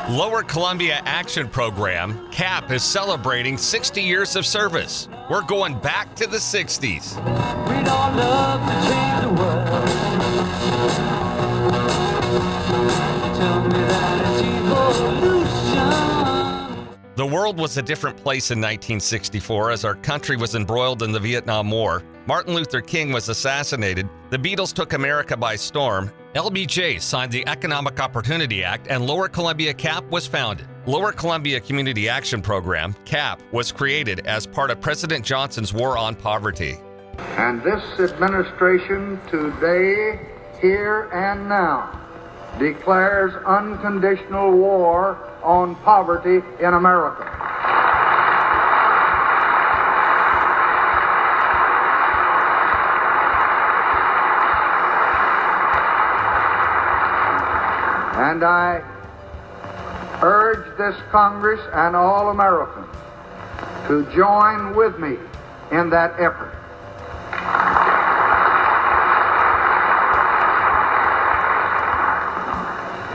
Lower Columbia Action Program, CAP, is celebrating 60 years of service. We're going back to the 60s. We'd all love to change the world. Tell me that it's evolution. The world was a different place in 1964 as our country was embroiled in the Vietnam War. Martin Luther King was assassinated. The Beatles took America by storm. LBJ signed the Economic Opportunity Act, and Lower Columbia CAP was founded. Lower Columbia Community Action Program, CAP, was created as part of President Johnson's War on Poverty. And this administration today, here and now, declares unconditional war on poverty in America. And I urge this Congress and all Americans to join with me in that effort.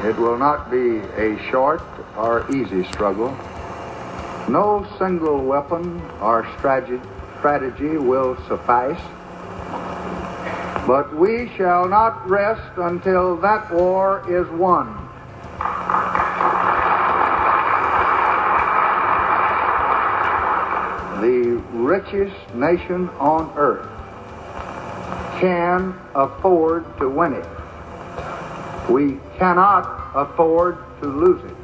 It will not be a short or easy struggle. No single weapon or strategy will suffice. But we shall not rest until that war is won. The richest nation on earth can afford to win it. We cannot afford to lose it.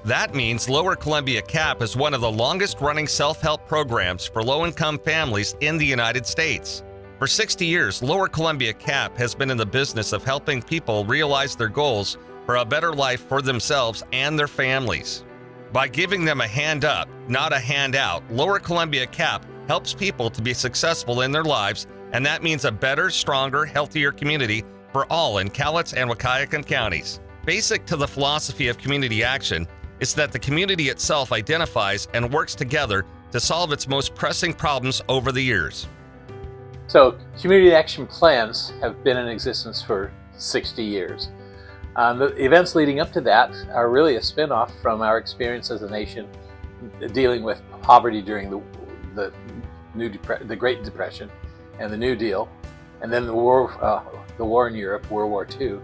That means Lower Columbia CAP is one of the longest-running self-help programs for low-income families in the United States. For 60 years, Lower Columbia CAP has been in the business of helping people realize their goals for a better life for themselves and their families. By giving them a hand up, not a handout, Lower Columbia CAP helps people to be successful in their lives, and that means a better, stronger, healthier community for all in Cowlitz and Wahkiakum counties. Basic to the philosophy of community action is that the community itself identifies and works together to solve its most pressing problems over the years. So, community action plans have been in existence for 60 years. The events leading up to that are really a spin-off from our experience as a nation dealing with poverty during the Great Depression and the New Deal, and then the war in Europe, World War II.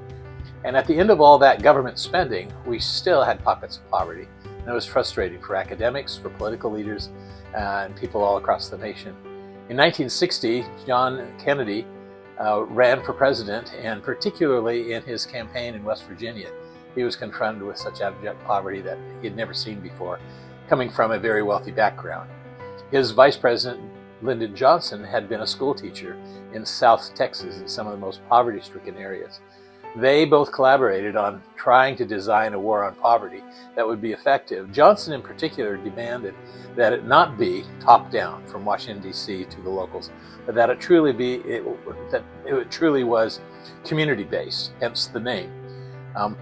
And at the end of all that government spending, we still had pockets of poverty. And it was frustrating for academics, for political leaders, and people all across the nation. In 1960, John Kennedy ran for president, and particularly in his campaign in West Virginia, he was confronted with such abject poverty that he had never seen before, coming from a very wealthy background. His vice president, Lyndon Johnson, had been a school teacher in South Texas in some of the most poverty-stricken areas. They both collaborated on trying to design a war on poverty that would be effective. Johnson in particular demanded that it not be top-down from Washington, D.C. to the locals, but that it truly was community-based, hence the name. A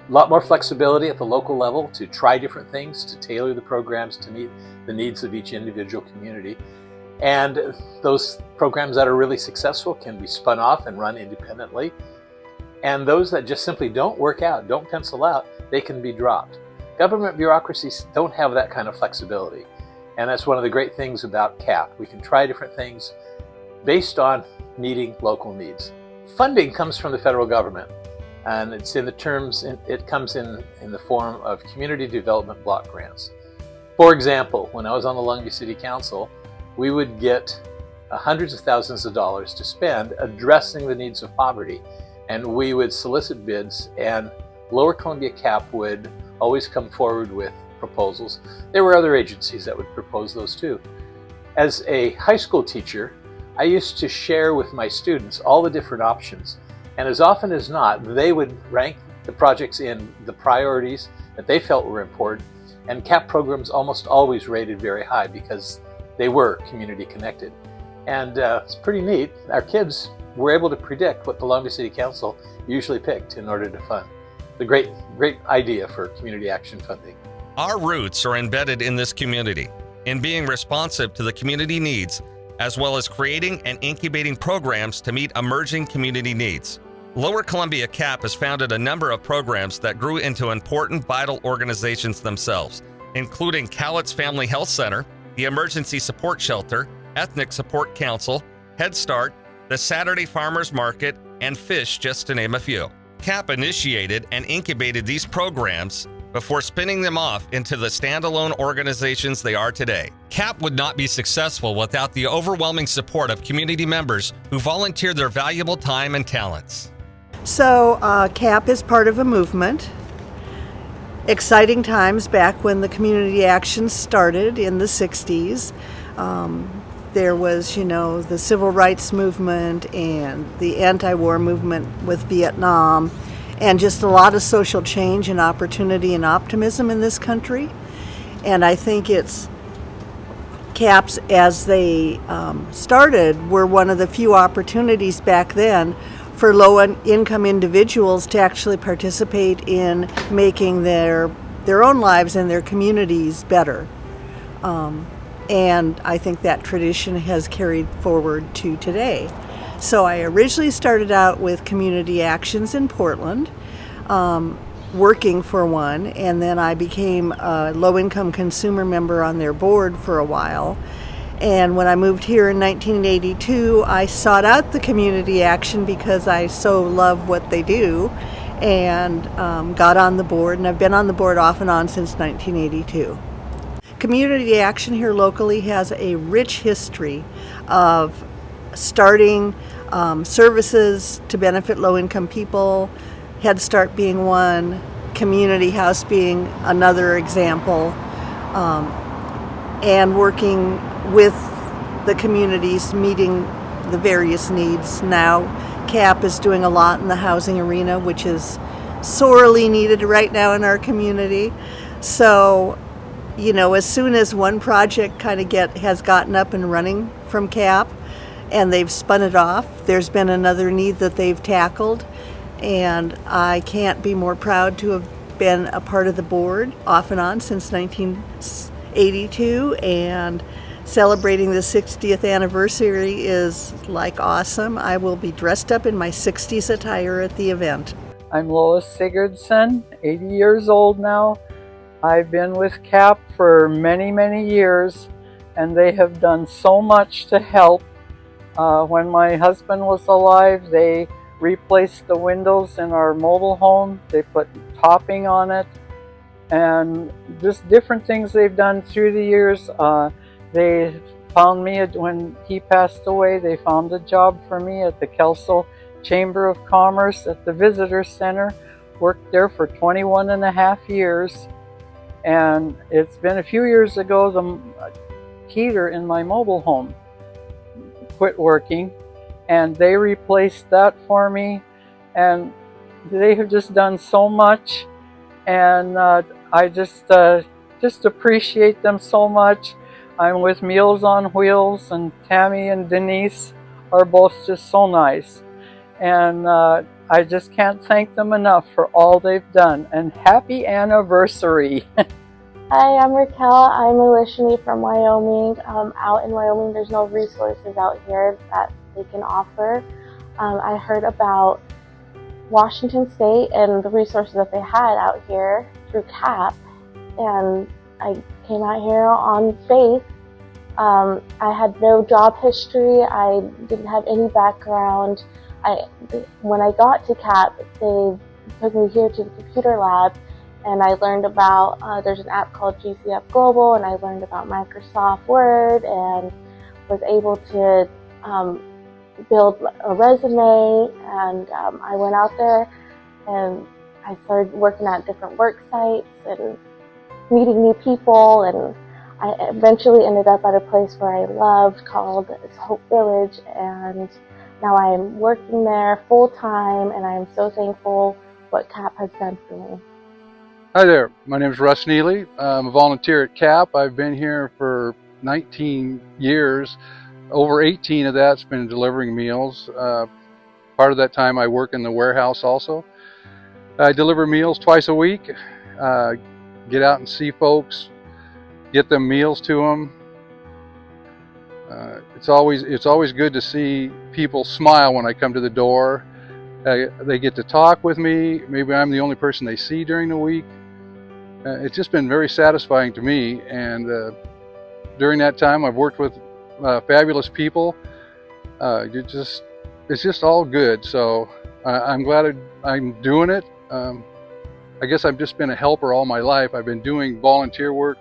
lot more flexibility at the local level to try different things, to tailor the programs to meet the needs of each individual community. And those programs that are really successful can be spun off and run independently. And those that just simply don't work out, don't pencil out, they can be dropped. Government bureaucracies don't have that kind of flexibility. And that's one of the great things about CAP. We can try different things based on meeting local needs. Funding comes from the federal government, and it comes in the form of community development block grants. For example, when I was on the Longview City Council, we would get hundreds of thousands of dollars to spend addressing the needs of poverty. And we would solicit bids, and Lower Columbia CAP would always come forward with proposals. There were other agencies that would propose those too. As a high school teacher, I used to share with my students all the different options. And as often as not, they would rank the projects in the priorities that they felt were important. And CAP programs almost always rated very high because they were community connected. And it's pretty neat. Our kids were able to predict what the Longview City Council usually picked in order to fund. It's a great idea for community action funding. Our roots are embedded in this community, in being responsive to the community needs, as well as creating and incubating programs to meet emerging community needs. Lower Columbia CAP has founded a number of programs that grew into important vital organizations themselves, including Cowlitz Family Health Center, the Emergency Support Shelter, Ethnic Support Council, Head Start, the Saturday Farmers Market, and FISH, just to name a few. CAP initiated and incubated these programs before spinning them off into the standalone organizations they are today. CAP would not be successful without the overwhelming support of community members who volunteered their valuable time and talents. So CAP is part of a movement. Exciting times back when the community action started in the 60s. There was, the civil rights movement and the anti-war movement with Vietnam, and just a lot of social change and opportunity and optimism in this country. And I think it's CAPs, as they started, were one of the few opportunities back then for low-income individuals to actually participate in making their own lives and their communities better. And I think that tradition has carried forward to today. So I originally started out with Community Actions in Portland, working for one, and then I became a low-income consumer member on their board for a while. And when I moved here in 1982, I sought out the community action because I so love what they do, and got on the board, and I've been on the board off and on since 1982. Community action here locally has a rich history of starting services to benefit low-income people, Head Start being one, Community House being another example, and working with the communities, meeting the various needs. Now, CAP is doing a lot in the housing arena, which is sorely needed right now in our community. So, as soon as one project kind of has gotten up and running from CAP and they've spun it off, there's been another need that they've tackled. And I can't be more proud to have been a part of the board off and on since 1982, and celebrating the 60th anniversary is awesome. I will be dressed up in my 60s attire at the event. I'm Lois Sigurdsson, 80 years old now. I've been with CAP for many, many years, and they have done so much to help. When my husband was alive, they replaced the windows in our mobile home. They put topping on it, and just different things they've done through the years. They found me, when he passed away, they found a job for me at the Kelso Chamber of Commerce at the Visitor Center. Worked there for 21 and a half years. And it's been a few years ago, the heater in my mobile home quit working, and they replaced that for me. And they have just done so much, and I just appreciate them so much. I'm with Meals on Wheels, and Tammy and Denise are both just so nice. And I just can't thank them enough for all they've done. And happy anniversary. Hi, I'm Raquel. I'm originally from Wyoming. Out in Wyoming, there's no resources out here that they can offer. I heard about Washington State and the resources that they had out here through CAP, and I came out here on faith. I had no job history. I didn't have any background. When I got to CAP, they took me here to the computer lab, and I learned about, there's an app called GCF Global, and I learned about Microsoft Word, and was able to build a resume, and I went out there and I started working at different work sites and meeting new people, and I eventually ended up at a place where I loved called Hope Village, and now I'm working there full time, and I'm so thankful what CAP has done for me. Hi there, my name is Russ Neely. I'm a volunteer at CAP. I've been here for 19 years. Over 18 of that's been delivering meals. Part of that time I work in the warehouse also. I deliver meals twice a week, get out and see folks, get them meals to them. It's always good to see people smile when I come to the door. They get to talk with me. Maybe I'm the only person they see during the week. It's just been very satisfying to me, and during that time I've worked with fabulous people. It's just all good, so I'm glad I'm doing it. I guess I've just been a helper all my life. I've been doing volunteer work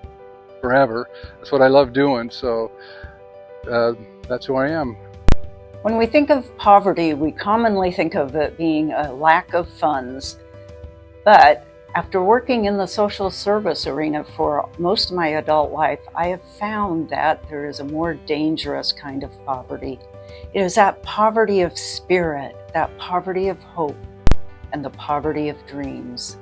forever. That's what I love doing, so that's who I am. When we think of poverty, we commonly think of it being a lack of funds. But after working in the social service arena for most of my adult life, I have found that there is a more dangerous kind of poverty. It is that poverty of spirit, that poverty of hope, and the poverty of dreams.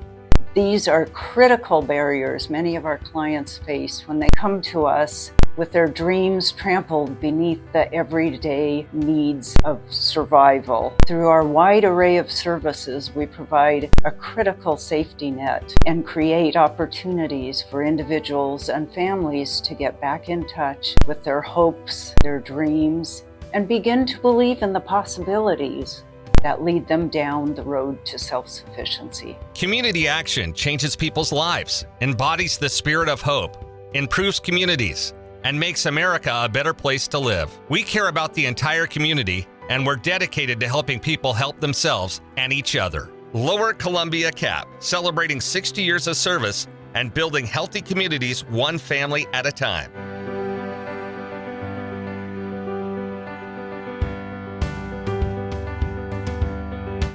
These are critical barriers many of our clients face when they come to us with their dreams trampled beneath the everyday needs of survival. Through our wide array of services, we provide a critical safety net and create opportunities for individuals and families to get back in touch with their hopes, their dreams, and begin to believe in the possibilities that lead them down the road to self-sufficiency. Community action changes people's lives, embodies the spirit of hope, improves communities, and makes America a better place to live. We care about the entire community, and we're dedicated to helping people help themselves and each other. Lower Columbia CAP, celebrating 60 years of service and building healthy communities one family at a time.